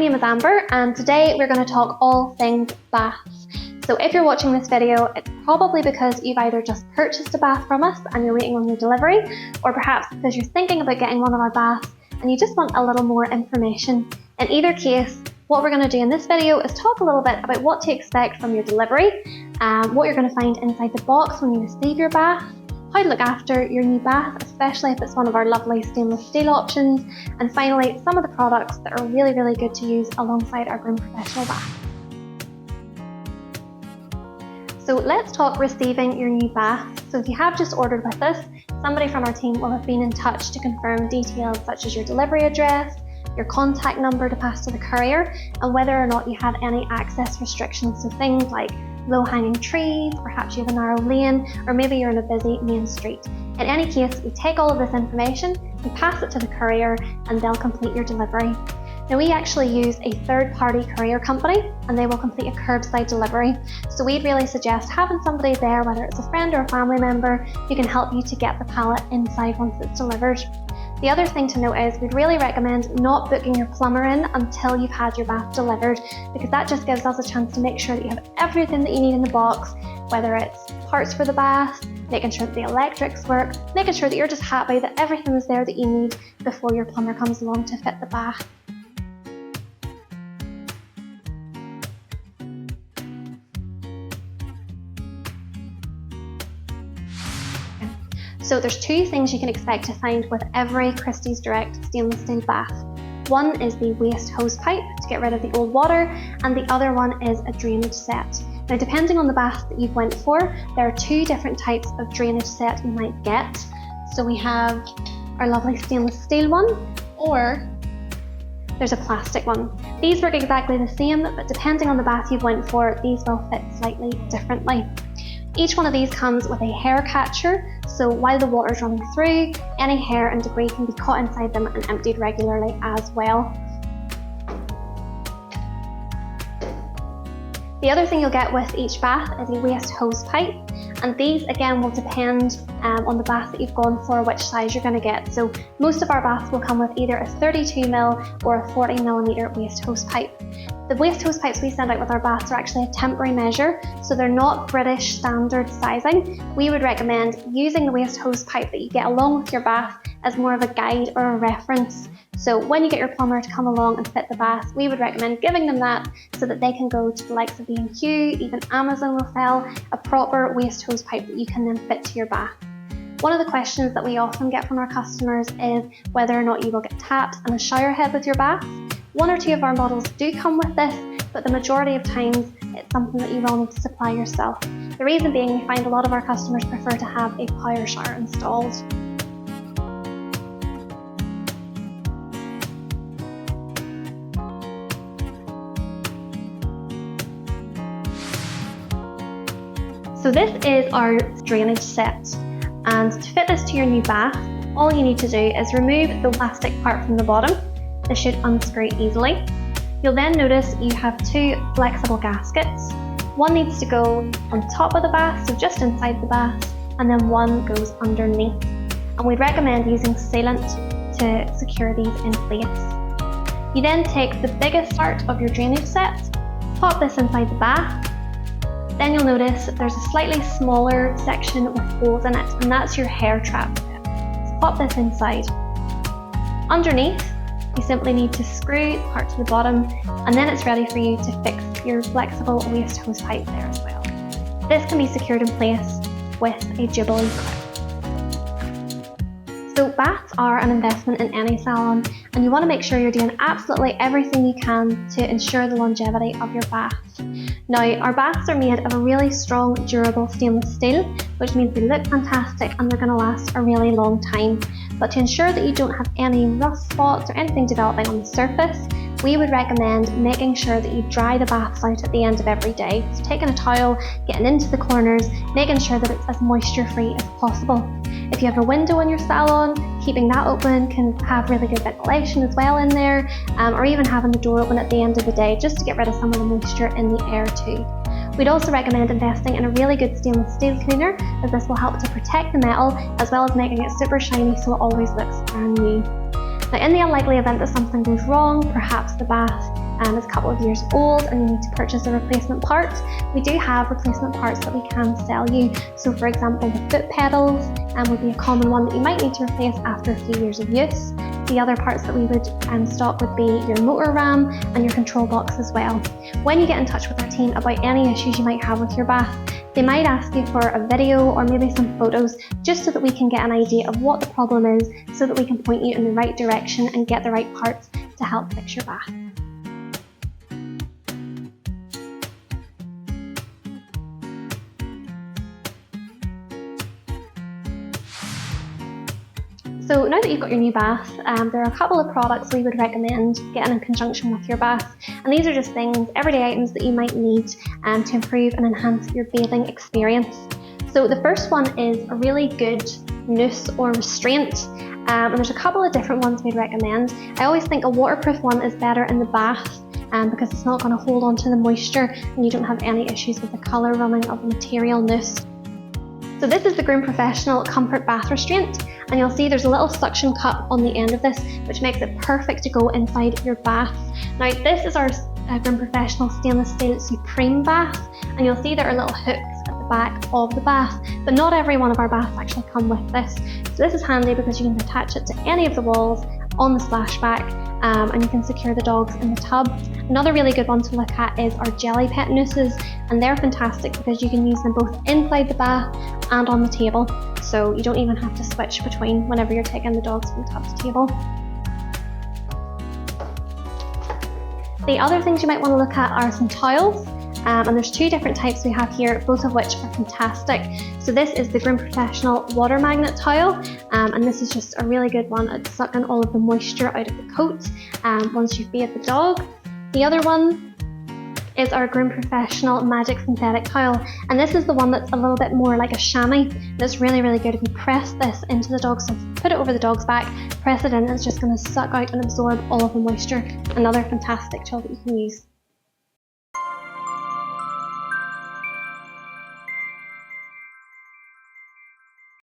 name is Amber, and today we're going to talk all things baths. So if you're watching this video, it's probably because you've either just purchased a bath from us and you're waiting on your delivery, or perhaps because you're thinking about getting one of our baths and you just want a little more information. In either case, what we're going to do in this video is talk a little bit about what to expect from your delivery, what you're going to find inside the box when you receive your bath, how to look after your new bath, especially if it's one of our lovely stainless steel options, and finally some of the products that are really good to use alongside our Groom Professional bath. So let's talk receiving your new bath. So if you have just ordered with us, somebody from our team will have been in touch to confirm details such as your delivery address, your contact number to pass to the courier, and whether or not you had any access restrictions, so things like low-hanging trees, perhaps you have a narrow lane, or maybe you're in a busy main street. In any case, we take all of this information, we pass it to the courier, and they'll complete your delivery. Now, we actually use a third-party courier company, and they will complete a curbside delivery. So we'd really suggest having somebody there, whether it's a friend or a family member, who can help you to get the pallet inside once it's delivered. The other thing to note is we'd really recommend not booking your plumber in until you've had your bath delivered, because that just gives us a chance to make sure that you have everything that you need in the box, whether it's parts for the bath, making sure that the electrics work, making sure that you're just happy that everything is there that you need before your plumber comes along to fit the bath. So there's two things you can expect to find with every Christies Direct stainless steel bath. One is the waste hose pipe to get rid of the old water, and the other one is a drainage set. Now, depending on the bath that you've went for, there are two different types of drainage set you might get. So we have our lovely stainless steel one, or there's a plastic one. These work exactly the same, but depending on the bath you went for, these will fit slightly differently. Each one of these comes with a hair catcher, so while the water is running through, any hair and debris can be caught inside them and emptied regularly as well. The other thing you'll get with each bath is a waste hose pipe, and these again will depend on the bath that you've gone for, which size you're going to get. So most of our baths will come with either a 32mm or a 40mm waste hose pipe. The waste hose pipes we send out with our baths are actually a temporary measure, so they're not British standard sizing. We would recommend using the waste hose pipe that you get along with your bath as more of a guide or a reference. So when you get your plumber to come along and fit the bath, we would recommend giving them that so that they can go to the likes of B&Q, even Amazon will sell a proper waste hose pipe that you can then fit to your bath. One of the questions that we often get from our customers is whether or not you will get taps and a shower head with your bath. One or two of our models do come with this, but the majority of times it's something that you will need to supply yourself. The reason being, we find a lot of our customers prefer to have a power shower installed. So this is our drainage set, and to fit this to your new bath, all you need to do is remove the plastic part from the bottom. This should unscrew easily. You'll then notice you have two flexible gaskets. One needs to go on top of the bath, so just inside the bath, and then one goes underneath. And we'd recommend using sealant to secure these in place. You then take the biggest part of your drainage set, pop this inside the bath. Then you'll notice there's a slightly smaller section with holes in it, and that's your hair trap. So pop this inside. Underneath, you simply need to screw the part to the bottom, and then it's ready for you to fix your flexible waste hose pipe there as well. This can be secured in place with a Jubilee clip. So baths are an investment in any salon, and you want to make sure you're doing absolutely everything you can to ensure the longevity of your bath. Now, our baths are made of a really strong, durable stainless steel, which means they look fantastic and they're going to last a really long time. But to ensure that you don't have any rust spots or anything developing on the surface, we would recommend making sure that you dry the baths out at the end of every day. So taking a towel, getting into the corners, making sure that it's as moisture free as possible. If you have a window in your salon, keeping that open can have really good ventilation as well in there, or even having the door open at the end of the day just to get rid of some of the moisture in the air too. We'd also recommend investing in a really good stainless steel cleaner, as this will help to protect the metal as well as making it super shiny so it always looks brand new. Now, in the unlikely event that something goes wrong, perhaps the bath is a couple of years old and you need to purchase a replacement part, we do have replacement parts that we can sell you. So for example, the foot pedals would be a common one that you might need to replace after a few years of use. The other parts that we would stock would be your motor ram and your control box as well. When you get in touch with our team about any issues you might have with your bath, they might ask you for a video or maybe some photos just so that we can get an idea of what the problem is, so that we can point you in the right direction and get the right parts to help fix your bath. So now that you've got your new bath, there are a couple of products we would recommend getting in conjunction with your bath. And these are just things, everyday items that you might need to improve and enhance your bathing experience. So the first one is a really good noose or restraint. And there's a couple of different ones we'd recommend. I always think a waterproof one is better in the bath because it's not going to hold on to the moisture and you don't have any issues with the colour running of the material noose. So this is the Groom Professional Comfort Bath Restraint, and you'll see there's a little suction cup on the end of this, which makes it perfect to go inside your bath. Now this is our Groom Professional Stainless Steel Supreme Bath, and you'll see there are little hooks at the back of the bath, but not every one of our baths actually come with this. So this is handy because you can attach it to any of the walls on the splashback, and you can secure the dogs in the tub. Another really good one to look at is our Jelly Pet nooses, and they're fantastic because you can use them both inside the bath and on the table, so you don't even have to switch between whenever you're taking the dogs from tub to table. The other things you might want to look at are some towels. And there's two different types we have here, both of which are fantastic. So this is the Groom Professional Water Magnet Towel, and this is just a really good one at sucking all of the moisture out of the coat once you've bathed the dog. The other one is our Groom Professional Magic Synthetic Towel, and this is the one that's a little bit more like a chamois. That's really, really good if you press this into the dog. So put it over the dog's back, press it in, it's just going to suck out and absorb all of the moisture. Another fantastic tool that you can use.